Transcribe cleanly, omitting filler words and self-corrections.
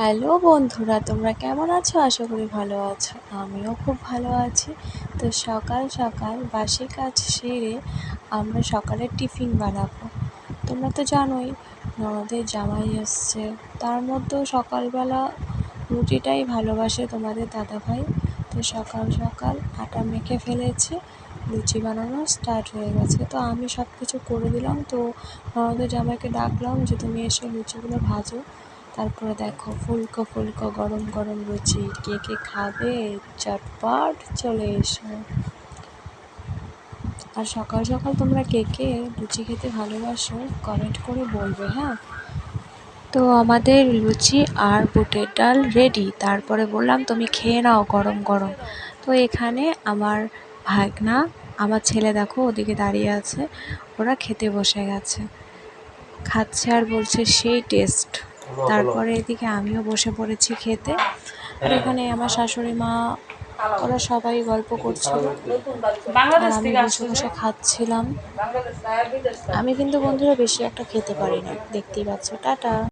Hello বন্ধুরা, তোমরা কেমন আছো? আশা করি ভালো আছো। আমিও খুব ভালো আছি। তো সকাল সকাল বাসি কাজ সেরে আমরা সকালের টিফিন বানাবো। তোমরা তো জানোই ননদের জামাই এসছে, তার মধ্যেও সকালবেলা রুটিটাই ভালোবাসে তোমাদের দাদাভাই। তো সকাল সকাল আটা মেখে ফেলেছে, লুচি বানানো স্টার্ট হয়ে গেছে। তো আমি সব কিছু করে দিলাম। তো ননদের জামাইকে ডাকলাম যে তুমি এসে লুচিগুলো ভাজো। তারপরে দেখো ফুলকো ফুলকো গরম গরম লুচি, কে কে খাবে চটপট চলে এসো। আর সকাল সকাল তোমরা কে কে লুচি খেতে ভালোবাসো কমেন্ট করে বলবে, হ্যাঁ। তো আমাদের লুচি আর বুটের ডাল রেডি। তারপরে বললাম তুমি খেয়ে নাও গরম গরম। তো এখানে আমার ভাগনা, আমার ছেলে দেখো ওদিকে দাঁড়িয়ে আছে, ওরা খেতে বসে গেছে, খাচ্ছে আর বলছে সেই টেস্ট। তারপরে এদিকে আমিও বসে পড়েছি খেতে। আর এখানে আমার শাশুড়ি মা, ওরা সবাই গল্প করছিল আর আমি বসে বসে খাচ্ছিলাম। আমি কিন্তু বন্ধুরা বেশি একটা খেতে পারি না, দেখতেই পাচ্ছ। টাটা।